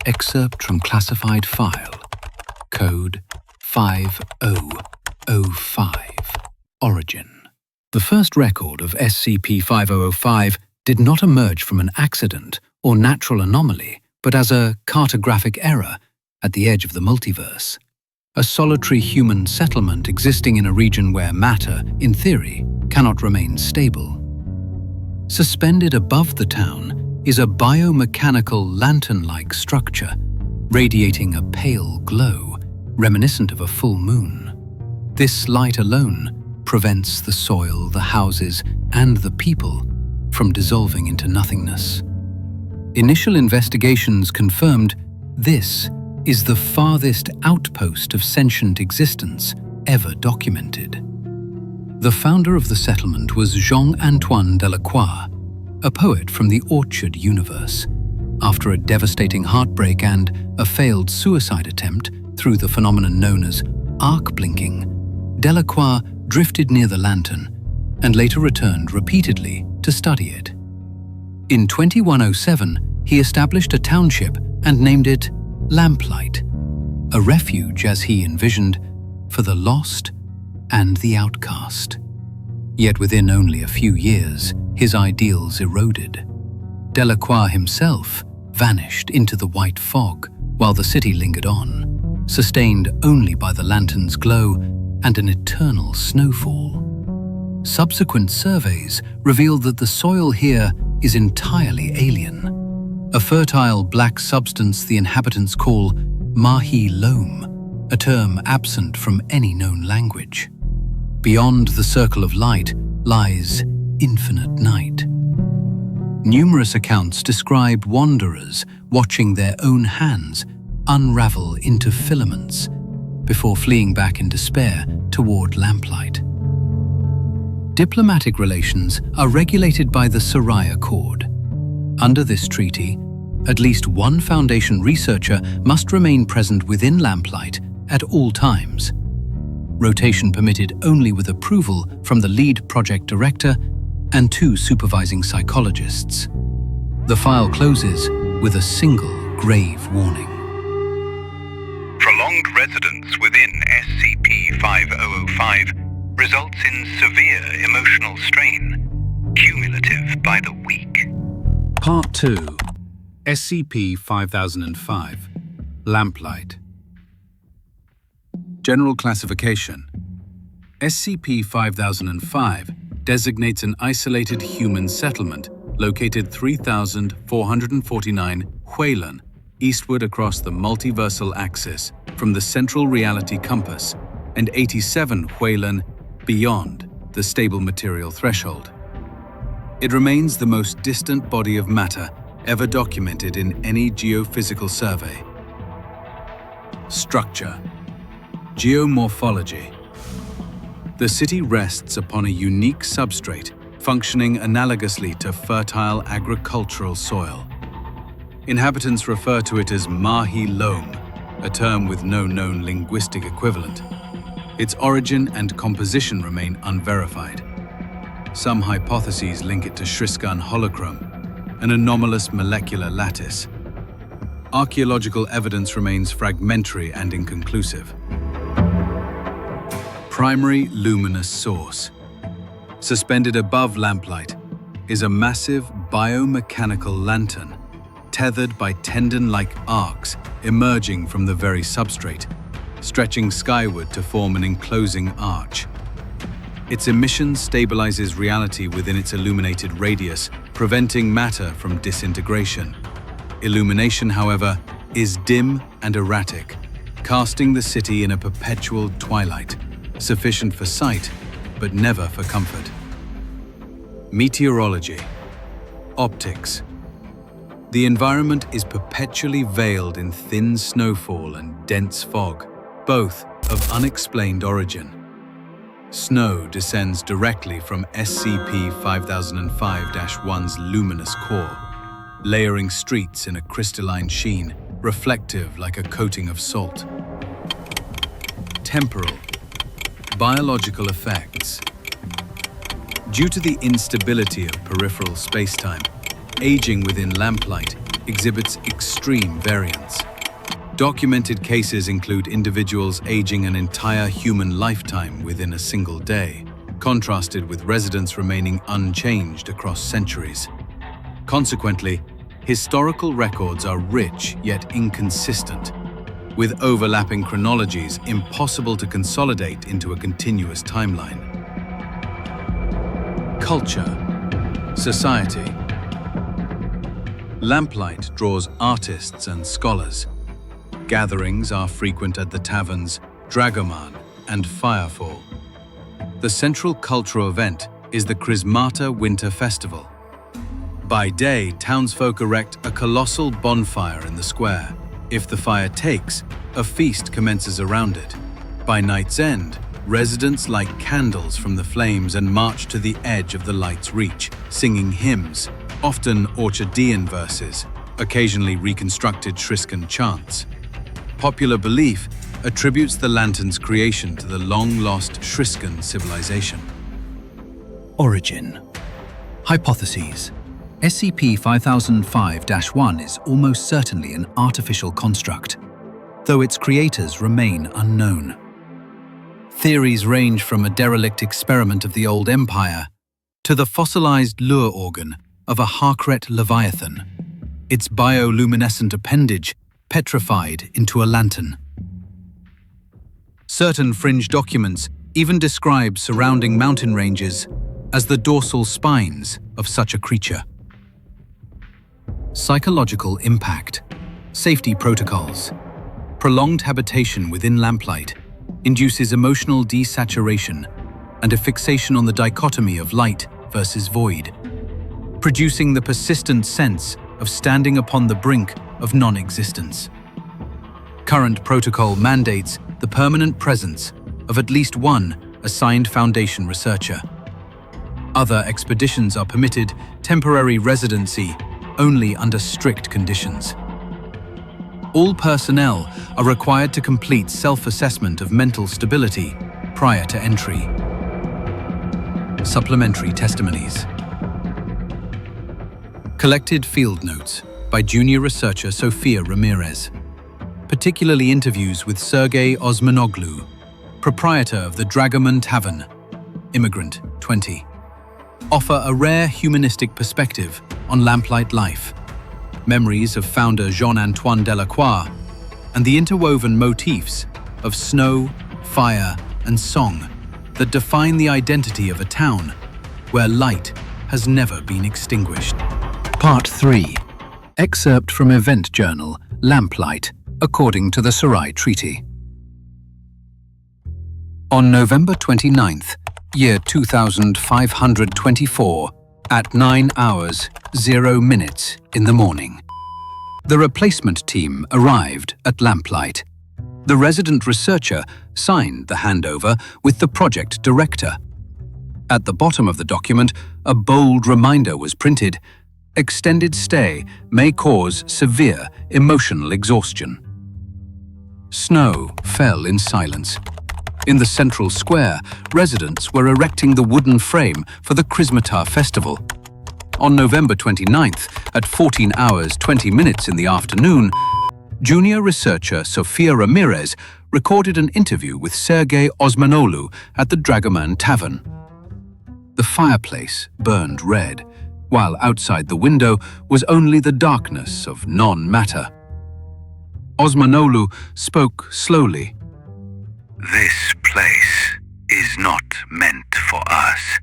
Excerpt from classified file, code 5005, origin. The first record of SCP-5005 did not emerge from an accident or natural anomaly, but as a cartographic error at the edge of the multiverse. A solitary human settlement existing in a region where matter, in theory, cannot remain stable. Suspended above the town is a biomechanical lantern-like structure, radiating a pale glow, reminiscent of a full moon. This light alone prevents the soil, the houses, and the people from dissolving into nothingness. Initial investigations confirmed this is the farthest outpost of sentient existence ever documented. The founder of the settlement was Jean-Antoine Delacroix, a poet from the Orchard universe. After a devastating heartbreak and a failed suicide attempt through the phenomenon known as arc blinking, Delacroix drifted near the lantern and later returned repeatedly to study it. In 2107, he established a township and named it Lamplight, a refuge, as he envisioned, for the lost and the outcast. Yet within only a few years, his ideals eroded. Delacroix himself vanished into the white fog while the city lingered on, sustained only by the lantern's glow and an eternal snowfall. Subsequent surveys revealed that the soil here is entirely alien, a fertile black substance the inhabitants call mahi loam, a term absent from any known language. Beyond the circle of light lies infinite night. Numerous accounts describe wanderers watching their own hands unravel into filaments before fleeing back in despair toward Lamplight. Diplomatic relations are regulated by the Sarai Accord. Under this treaty, at least one Foundation researcher must remain present within Lamplight at all times. Rotation permitted only with approval from the lead project director and 2 supervising psychologists. The file closes with a single grave warning. Prolonged residence within SCP-5005 results in severe emotional strain, cumulative by the week. Part 2. SCP-5005, Lamplight. General classification. SCP-5005 designates an isolated human settlement located 3,449 Huilan eastward across the multiversal axis from the central reality compass and 87 Huilan beyond the stable material threshold. It remains the most distant body of matter ever documented in any geophysical survey. Structure. Geomorphology. The city rests upon a unique substrate functioning analogously to fertile agricultural soil. Inhabitants refer to it as mahi loam, a term with no known linguistic equivalent. Its origin and composition remain unverified. Some hypotheses link it to Shriskan holochrome, an anomalous molecular lattice. Archaeological evidence remains fragmentary and inconclusive. Primary luminous source. Suspended above Lamplight is a massive biomechanical lantern, tethered by tendon-like arcs emerging from the very substrate, stretching skyward to form an enclosing arch. Its emission stabilizes reality within its illuminated radius, preventing matter from disintegration. Illumination, however, is dim and erratic, casting the city in a perpetual twilight, sufficient for sight, but never for comfort. Meteorology. Optics. The environment is perpetually veiled in thin snowfall and dense fog, both of unexplained origin. Snow descends directly from SCP-5005-1's luminous core, layering streets in a crystalline sheen, reflective like a coating of salt. Temporal. Biological effects. Due to the instability of peripheral spacetime, aging within Lamplight exhibits extreme variance. Documented cases include individuals aging an entire human lifetime within a single day, contrasted with residents remaining unchanged across centuries. Consequently, historical records are rich yet inconsistent, with overlapping chronologies impossible to consolidate into a continuous timeline. Culture, society. Lamplight draws artists and scholars. Gatherings are frequent at the taverns Dragoman and Firefall. The central cultural event is the Chrismata Winter Festival. By day, townsfolk erect a colossal bonfire in the square. If the fire takes, a feast commences around it. By night's end, residents light candles from the flames and march to the edge of the light's reach, singing hymns, often Orchardean verses, occasionally reconstructed Shriskan chants. Popular belief attributes the lantern's creation to the long-lost Shriskan civilization. Origin. Hypotheses. SCP-5005-1 is almost certainly an artificial construct, though its creators remain unknown. Theories range from a derelict experiment of the old Empire to the fossilized lure organ of a Harkret leviathan, its bioluminescent appendage petrified into a lantern. Certain fringe documents even describe surrounding mountain ranges as the dorsal spines of such a creature. Psychological impact. Safety protocols. Prolonged habitation within Lamplight induces emotional desaturation and a fixation on the dichotomy of light versus void, producing the persistent sense of standing upon the brink of non-existence. Current protocol mandates the permanent presence of at least one assigned Foundation researcher. Other expeditions are permitted temporary residency only under strict conditions. All personnel are required to complete self-assessment of mental stability prior to entry. Supplementary testimonies. Collected field notes by junior researcher Sofia Ramirez. Particularly interviews with Sergei Osmanoglu, proprietor of the Dragoman Tavern, immigrant, 20. Offer a rare humanistic perspective on Lamplight life, memories of founder Jean-Antoine Delacroix, and the interwoven motifs of snow, fire, and song that define the identity of a town where light has never been extinguished. Part 3. Excerpt from Event Journal, Lamplight, according to the Sarai Treaty. On November 29th, year 2524, at 9 hours, 0 minutes in the morning, the replacement team arrived at Lamplight. The resident researcher signed the handover with the project director. At the bottom of the document, a bold reminder was printed: extended stay may cause severe emotional exhaustion. Snow fell in silence. In the central square, residents were erecting the wooden frame for the Chrismata festival. On November 29th, at 14 hours 20 minutes in the afternoon, junior researcher Sofia Ramirez recorded an interview with Sergei Osmanoglu at the Dragoman Tavern. The fireplace burned red, while outside the window was only the darkness of non-matter. Osmanoglu spoke slowly. This place is not meant for us.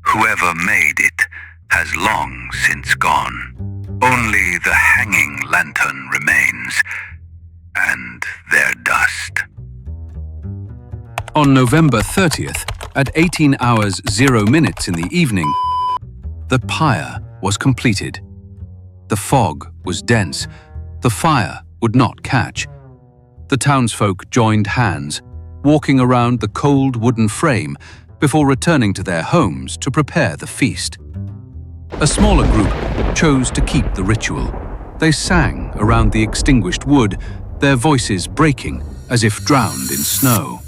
Whoever made it has long since gone. Only the hanging lantern remains, and their dust. On November 30th, at 18 hours 0 minutes in the evening, the pyre was completed. The fog was dense. The fire would not catch. The townsfolk joined hands, walking around the cold wooden frame before returning to their homes to prepare the feast. A smaller group chose to keep the ritual. They sang around the extinguished wood, their voices breaking as if drowned in snow.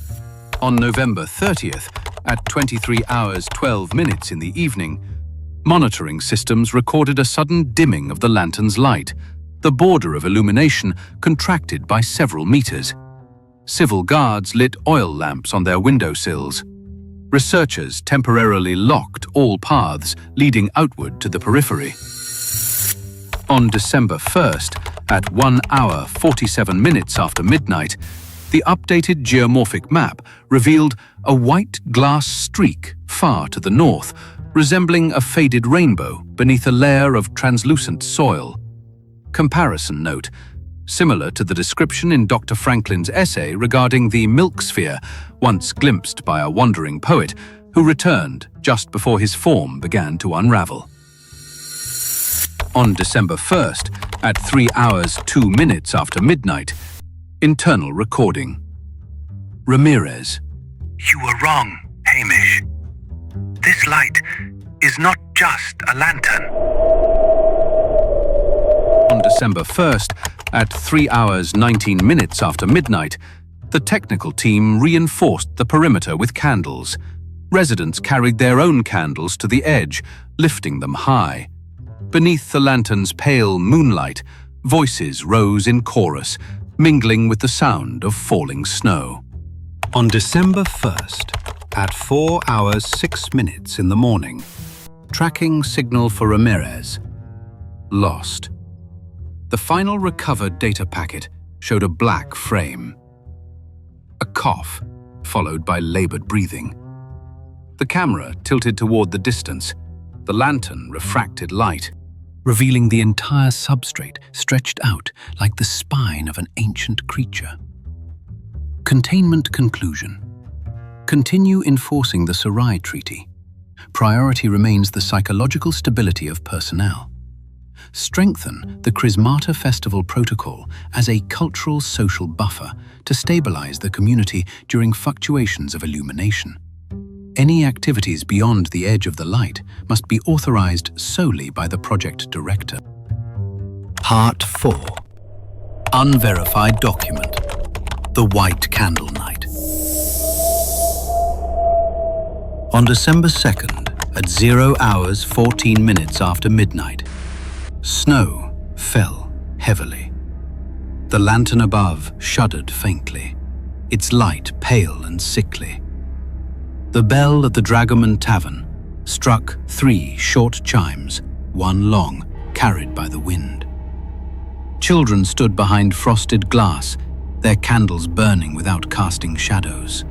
On November 30th, at 23 hours 12 minutes in the evening, monitoring systems recorded a sudden dimming of the lantern's light, The border of illumination contracted by several meters. Civil guards lit oil lamps on their windowsills. Researchers temporarily locked all paths leading outward to the periphery. On December 1st, at 1 hour 47 minutes after midnight, the updated geomorphic map revealed a white glass streak far to the north, resembling a faded rainbow beneath a layer of translucent soil. Comparison note: similar to the description in Dr. Franklin's essay regarding the milk sphere, once glimpsed by a wandering poet who returned just before his form began to unravel. On December 1st, at 3 hours 2 minutes after midnight, internal recording. Ramirez. You were wrong, Hamish. This light is not just a lantern. On December 1st, at 3 hours 19 minutes after midnight, the technical team reinforced the perimeter with candles. Residents carried their own candles to the edge, lifting them high. Beneath the lantern's pale moonlight, voices rose in chorus, mingling with the sound of falling snow. On December 1st, at 4 hours 6 minutes in the morning, Tracking signal for Ramirez. Lost. The final recovered data packet showed a black frame. A cough, followed by labored breathing. The camera tilted toward the distance. The lantern refracted light, revealing the entire substrate stretched out like the spine of an ancient creature. Containment conclusion. Continue enforcing the Sarai Treaty. Priority remains the psychological stability of personnel. Strengthen the Chrismata Festival Protocol as a cultural social buffer to stabilize the community during fluctuations of illumination. Any activities beyond the edge of the light must be authorized solely by the project director. Part 4. Unverified document. The White Candle Night. On December 2nd, at 0 hours 14 minutes after midnight, snow fell heavily. The lantern above shuddered faintly, its light pale and sickly. The bell at the Dragoman Tavern struck 3 short chimes, one long, carried by the wind. Children stood behind frosted glass, their candles burning without casting shadows.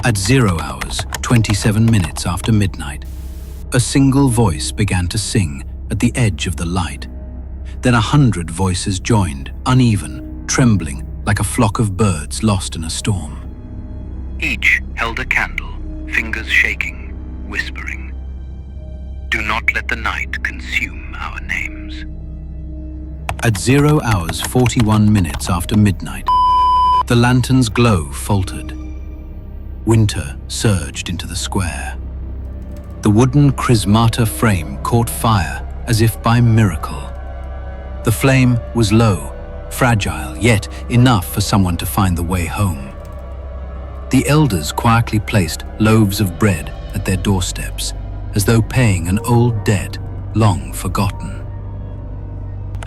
At 0 hours 27 minutes after midnight, a single voice began to sing at the edge of the light. Then 100 voices joined, uneven, trembling like a flock of birds lost in a storm. Each held a candle, fingers shaking, whispering, "Do not let the night consume our names." At 0 hours 41 minutes after midnight, the lantern's glow faltered. Winter surged into the square. The wooden Chrismata frame caught fire as if by miracle. The flame was low, fragile, yet enough for someone to find the way home. The elders quietly placed loaves of bread at their doorsteps, as though paying an old debt long forgotten.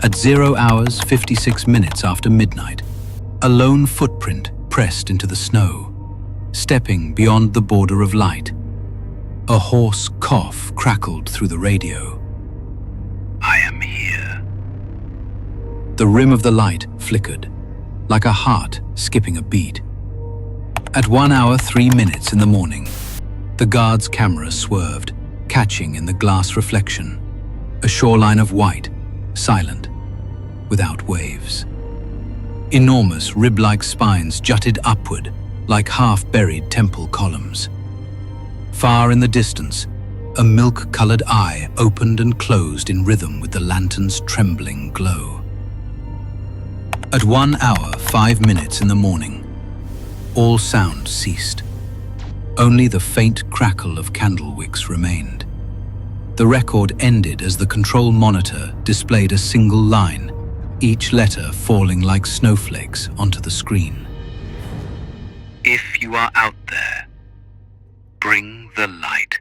At 0 hours 56 minutes after midnight, a lone footprint pressed into the snow, stepping beyond the border of light. A hoarse cough crackled through the radio. "I am here." The rim of the light flickered, like a heart skipping a beat. At 1 hour 3 minutes in the morning, the guard's camera swerved, catching in the glass reflection a shoreline of white, silent, without waves. Enormous rib-like spines jutted upward like half-buried temple columns. Far in the distance, a milk-colored eye opened and closed in rhythm with the lantern's trembling glow. At 1 hour 5 minutes in the morning, all sound ceased. Only the faint crackle of candle wicks remained. The record ended as the control monitor displayed a single line, each letter falling like snowflakes onto the screen. "If you are out there, bring the light."